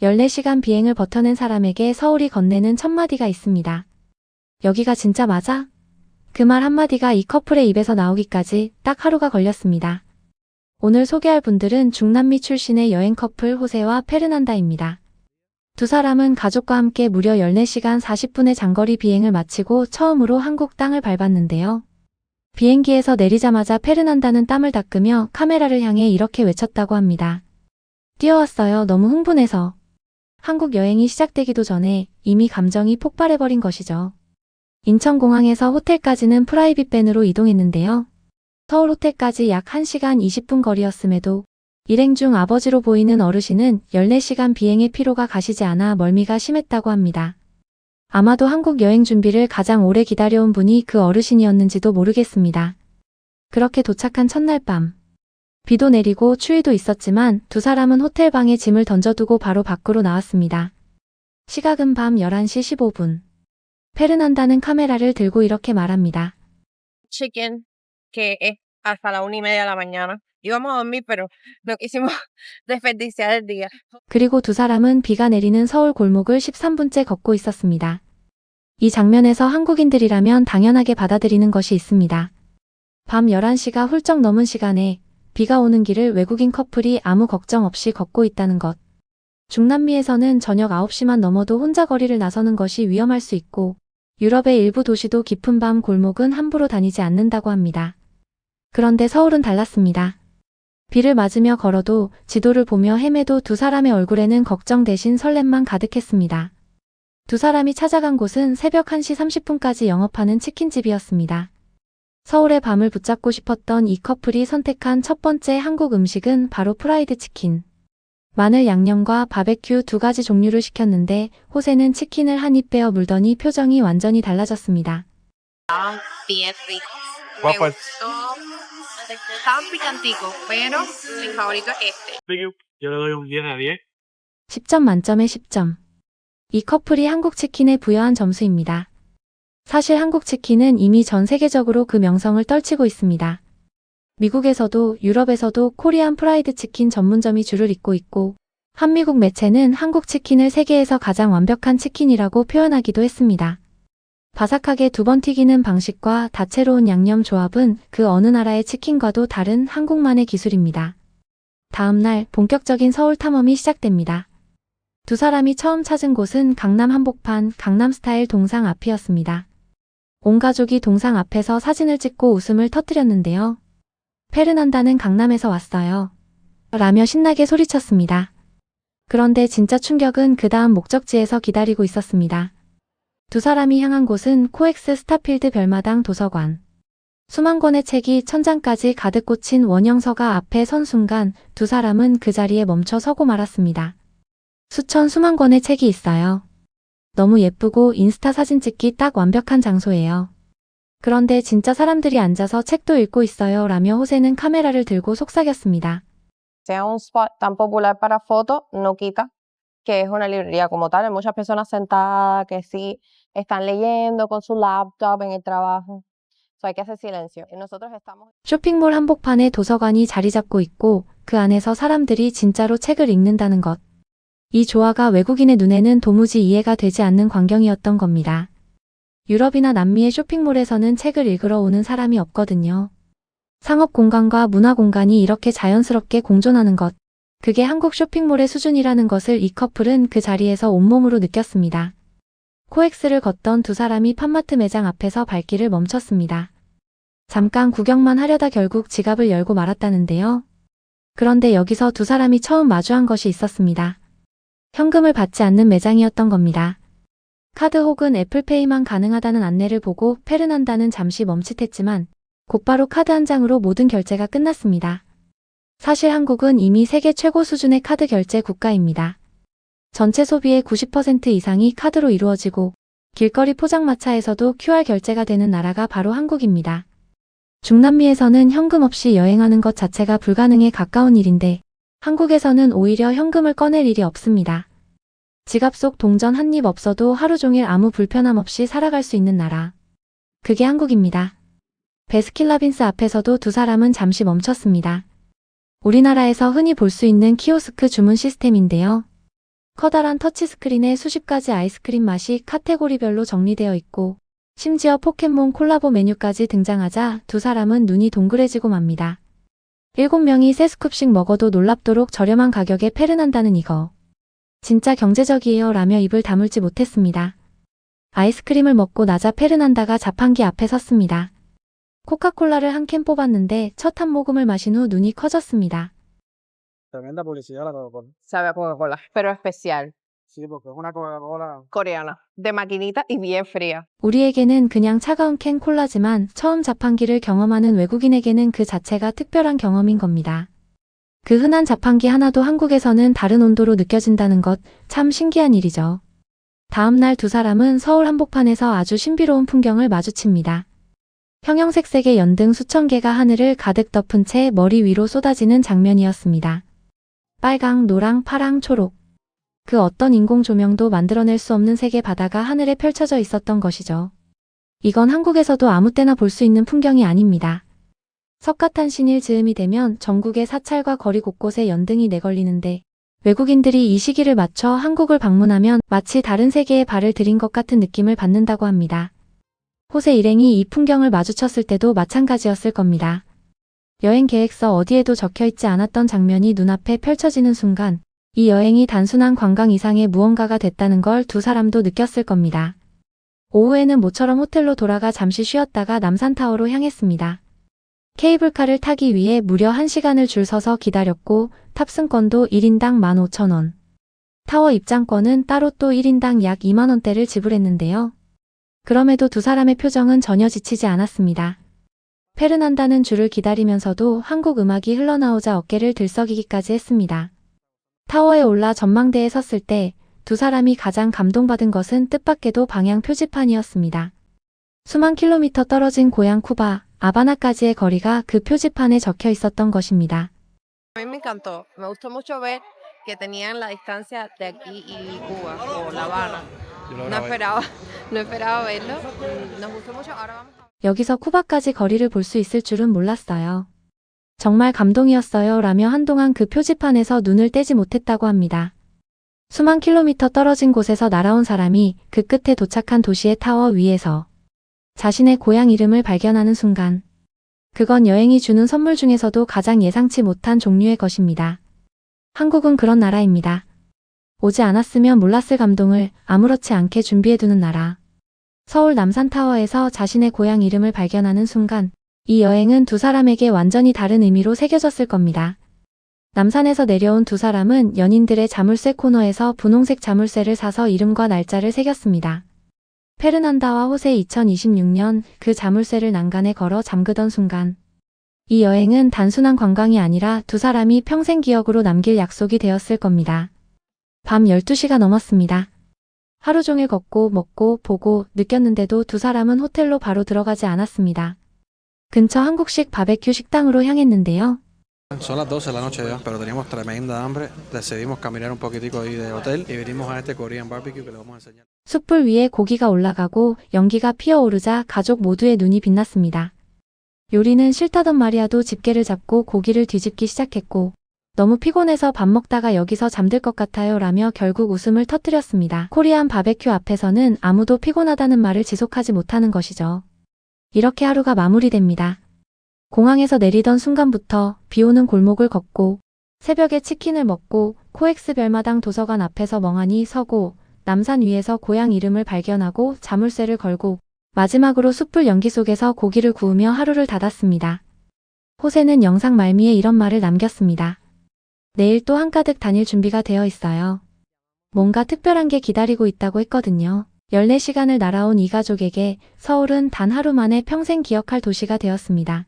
14시간 비행을 버텨낸 사람에게 서울이 건네는 첫마디가 있습니다. 여기가 진짜 맞아? 그 말 한마디가 이 커플의 입에서 나오기까지 딱 하루가 걸렸습니다. 오늘 소개할 분들은 중남미 출신의 여행 커플 호세와 페르난다입니다. 두 사람은 가족과 함께 무려 14시간 40분의 장거리 비행을 마치고 처음으로 한국 땅을 밟았는데요. 비행기에서 내리자마자 페르난다는 땀을 닦으며 카메라를 향해 이렇게 외쳤다고 합니다. 뛰어왔어요. 너무 흥분해서. 한국 여행이 시작되기도 전에 이미 감정이 폭발해버린 것이죠. 인천공항에서 호텔까지는 프라이빗밴으로 이동했는데요. 서울 호텔까지 약 1시간 20분 거리였음에도 일행 중 아버지로 보이는 어르신은 14시간 비행의 피로가 가시지 않아 멀미가 심했다고 합니다. 아마도 한국 여행 준비를 가장 오래 기다려온 분이 그 어르신이었는지도 모르겠습니다. 그렇게 도착한 첫날 밤. 비도 내리고 추위도 있었지만 두 사람은 호텔 방에 짐을 던져두고 바로 밖으로 나왔습니다. 시각은 밤 11시 15분. 페르난다는 카메라를 들고 이렇게 말합니다. Chicken, que es hasta la 1:30 de la mañana. Íbamos a dormir, pero no quisimos desperdiciar el día. 그리고 두 사람은 비가 내리는 서울 골목을 13분째 걷고 있었습니다. 이 장면에서 한국인들이라면 당연하게 받아들이는 것이 있습니다. 밤 11시가 훌쩍 넘은 시간에 비가 오는 길을 외국인 커플이 아무 걱정 없이 걷고 있다는 것. 중남미에서는 저녁 9시만 넘어도 혼자 거리를 나서는 것이 위험할 수 있고 유럽의 일부 도시도 깊은 밤 골목은 함부로 다니지 않는다고 합니다. 그런데 서울은 달랐습니다. 비를 맞으며 걸어도 지도를 보며 헤매도 두 사람의 얼굴에는 걱정 대신 설렘만 가득했습니다. 두 사람이 찾아간 곳은 새벽 1시 30분까지 영업하는 치킨집이었습니다. 서울의 밤을 붙잡고 싶었던 이 커플이 선택한 첫 번째 한국 음식은 바로 프라이드 치킨. 마늘 양념과 바베큐 두 가지 종류를 시켰는데 호세는 치킨을 한 입 빼어 물더니 표정이 완전히 달라졌습니다. Bien rico. ¿Cuál Me fue? gustó. Estaban picanticos, pero mi favorito es este. Thank you. Yo le doy un 10 de 10. 10점 만점에 10점. 이 커플이 한국 치킨에 부여한 점수입니다. 사실 한국 치킨은 이미 전 세계적으로 그 명성을 떨치고 있습니다. 미국에서도 유럽에서도 코리안 프라이드 치킨 전문점이 줄을 잇고 있고 한미국 매체는 한국 치킨을 세계에서 가장 완벽한 치킨이라고 표현하기도 했습니다. 바삭하게 두 번 튀기는 방식과 다채로운 양념 조합은 그 어느 나라의 치킨과도 다른 한국만의 기술입니다. 다음 날 본격적인 서울 탐험이 시작됩니다. 두 사람이 처음 찾은 곳은 강남 한복판 강남스타일 동상 앞이었습니다. 온 가족이 동상 앞에서 사진을 찍고 웃음을 터뜨렸는데요. 페르난다는 강남에서 왔어요. 라며 신나게 소리쳤습니다. 그런데 진짜 충격은 그 다음 목적지에서 기다리고 있었습니다. 두 사람이 향한 곳은 코엑스 스타필드 별마당 도서관. 수만 권의 책이 천장까지 가득 꽂힌 원형서가 앞에 선 순간 두 사람은 그 자리에 멈춰 서고 말았습니다. 수만 권의 책이 있어요. 너무 예쁘고 인스타 사진 찍기 딱 완벽한 장소예요. 그런데 진짜 사람들이 앉아서 책도 읽고 있어요. 라며 호세는 카메라를 들고 속삭였습니다. Sea un spot tan popular para fotos, no quita que es una librería como tal. Hay muchas personas sentadas que sí están leyendo con su laptop en el trabajo. So hay que hacer silencio. Y nosotros estamos. 쇼핑몰 한복판에 도서관이 자리 잡고 있고 그 안에서 사람들이 진짜로 책을 읽는다는 것. 이 조화가 외국인의 눈에는 도무지 이해가 되지 않는 광경이었던 겁니다. 유럽이나 남미의 쇼핑몰에서는 책을 읽으러 오는 사람이 없거든요. 상업 공간과 문화 공간이 이렇게 자연스럽게 공존하는 것. 그게 한국 쇼핑몰의 수준이라는 것을 이 커플은 그 자리에서 온몸으로 느꼈습니다. 코엑스를 걷던 두 사람이 팜마트 매장 앞에서 발길을 멈췄습니다. 잠깐 구경만 하려다 결국 지갑을 열고 말았다는데요. 그런데 여기서 두 사람이 처음 마주한 것이 있었습니다. 현금을 받지 않는 매장이었던 겁니다. 카드 혹은 애플페이만 가능하다는 안내를 보고 페르난다는 잠시 멈칫했지만 곧바로 카드 한 장으로 모든 결제가 끝났습니다. 사실 한국은 이미 세계 최고 수준의 카드 결제 국가입니다. 전체 소비의 90% 이상이 카드로 이루어지고 길거리 포장마차에서도 QR 결제가 되는 나라가 바로 한국입니다. 중남미에서는 현금 없이 여행하는 것 자체가 불가능에 가까운 일인데 한국에서는 오히려 현금을 꺼낼 일이 없습니다. 지갑 속 동전 한 입 없어도 하루 종일 아무 불편함 없이 살아갈 수 있는 나라. 그게 한국입니다. 베스킨라빈스 앞에서도 두 사람은 잠시 멈췄습니다. 우리나라에서 흔히 볼 수 있는 키오스크 주문 시스템인데요. 커다란 터치스크린에 수십 가지 아이스크림 맛이 카테고리별로 정리되어 있고 심지어 포켓몬 콜라보 메뉴까지 등장하자 두 사람은 눈이 동그래지고 맙니다. 7명이 3스쿱씩 먹어도 놀랍도록 저렴한 가격에 페르난다는 이거. 진짜 경제적이에요 라며 입을 다물지 못했습니다. 아이스크림을 먹고 나자 페르난다가 자판기 앞에 섰습니다. 코카콜라를 한 캔 뽑았는데 첫 한 모금을 마신 후 눈이 커졌습니다. Tremenda publicidad la Coca-Cola. Sabe a Coca-Cola, pero especial, Sí, porque es una Coca-Cola. coreana, de maquinita y bien fría. 우리에게는 그냥 차가운 캔 콜라지만 처음 자판기를 경험하는 외국인에게는 그 자체가 특별한 경험인 겁니다. 그 흔한 자판기 하나도 한국에서는 다른 온도로 느껴진다는 것 참 신기한 일이죠. 다음 날 두 사람은 서울 한복판에서 아주 신비로운 풍경을 마주칩니다. 형형색색의 연등 수천 개가 하늘을 가득 덮은 채 머리 위로 쏟아지는 장면이었습니다. 빨강, 노랑, 파랑, 초록. 그 어떤 인공 조명도 만들어낼 수 없는 색의 바다가 하늘에 펼쳐져 있었던 것이죠. 이건 한국에서도 아무 때나 볼 수 있는 풍경이 아닙니다. 석가탄신일 즈음이 되면 전국의 사찰과 거리 곳곳에 연등이 내걸리는데 외국인들이 이 시기를 맞춰 한국을 방문하면 마치 다른 세계에 발을 들인 것 같은 느낌을 받는다고 합니다. 호세 일행이 이 풍경을 마주쳤을 때도 마찬가지였을 겁니다. 여행 계획서 어디에도 적혀있지 않았던 장면이 눈앞에 펼쳐지는 순간 이 여행이 단순한 관광 이상의 무언가가 됐다는 걸 두 사람도 느꼈을 겁니다. 오후에는 모처럼 호텔로 돌아가 잠시 쉬었다가 남산타워로 향했습니다. 케이블카를 타기 위해 무려 1시간을 줄 서서 기다렸고 탑승권도 1인당 15,000원. 타워 입장권은 따로 또 1인당 약 2만원대를 지불했는데요. 그럼에도 두 사람의 표정은 전혀 지치지 않았습니다. 페르난다는 줄을 기다리면서도 한국 음악이 흘러나오자 어깨를 들썩이기까지 했습니다. 타워에 올라 전망대에 섰을 때 두 사람이 가장 감동받은 것은 뜻밖에도 방향 표지판이었습니다. 수만 킬로미터 떨어진 고향 쿠바, 아바나까지의 거리가 그 표지판에 적혀 있었던 것입니다. A mí me encantó, me gustó mucho ver que tenían la distancia de aquí y Cuba o La Habana. Yo lo No grabé. no esperaba verlo. Nos gustó mucho. Ahora vamos a... 여기서 쿠바까지 거리를 볼 수 있을 줄은 몰랐어요. 정말 감동이었어요 라며 한동안 그 표지판에서 눈을 떼지 못했다고 합니다. 수만 킬로미터 떨어진 곳에서 날아온 사람이 그 끝에 도착한 도시의 타워 위에서 자신의 고향 이름을 발견하는 순간 그건 여행이 주는 선물 중에서도 가장 예상치 못한 종류의 것입니다. 한국은 그런 나라입니다. 오지 않았으면 몰랐을 감동을 아무렇지 않게 준비해두는 나라. 서울 남산타워에서 자신의 고향 이름을 발견하는 순간 이 여행은 두 사람에게 완전히 다른 의미로 새겨졌을 겁니다. 남산에서 내려온 두 사람은 연인들의 자물쇠 코너에서 분홍색 자물쇠를 사서 이름과 날짜를 새겼습니다. 페르난다와 호세 2026년 그 자물쇠를 난간에 걸어 잠그던 순간 이 여행은 단순한 관광이 아니라 두 사람이 평생 기억으로 남길 약속이 되었을 겁니다. 밤 12시가 넘었습니다. 하루 종일 걷고 먹고 보고 느꼈는데도 두 사람은 호텔로 바로 들어가지 않았습니다. 근처 한국식 바베큐 식당으로 향했는데요. Son las 12 de la noche ya, pero teníamos tremenda hambre. Decidimos caminar un poquitico ahí de hotel y vinimos a este Korean barbecue que les vamos a enseñar. 숯불 위에 고기가 올라가고 연기가 피어오르자 가족 모두의 눈이 빛났습니다. 요리는 싫다던 마리아도 집게를 잡고 고기를 뒤집기 시작했고 너무 피곤해서 밥 먹다가 여기서 잠들 것 같아요 라며 결국 웃음을 터뜨렸습니다. 코리안 바베큐 앞에서는 아무도 피곤하다는 말을 지속하지 못하는 것이죠. 이렇게 하루가 마무리됩니다. 공항에서 내리던 순간부터 비오는 골목을 걷고 새벽에 치킨을 먹고 코엑스 별마당 도서관 앞에서 멍하니 서고 남산 위에서 고향 이름을 발견하고 자물쇠를 걸고 마지막으로 숯불 연기 속에서 고기를 구우며 하루를 닫았습니다. 호세는 영상 말미에 이런 말을 남겼습니다. 내일 또 한가득 다닐 준비가 되어 있어요. 뭔가 특별한 게 기다리고 있다고 했거든요. 14시간을 날아온 이 가족에게 서울은 단 하루 만에 평생 기억할 도시가 되었습니다.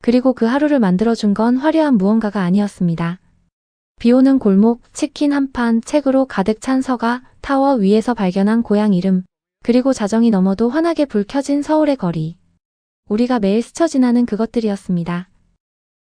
그리고 그 하루를 만들어준 건 화려한 무언가가 아니었습니다. 비오는 골목, 치킨 한 판, 책으로 가득 찬 서가, 타워 위에서 발견한 고향 이름, 그리고 자정이 넘어도 환하게 불 켜진 서울의 거리. 우리가 매일 스쳐 지나는 그것들이었습니다.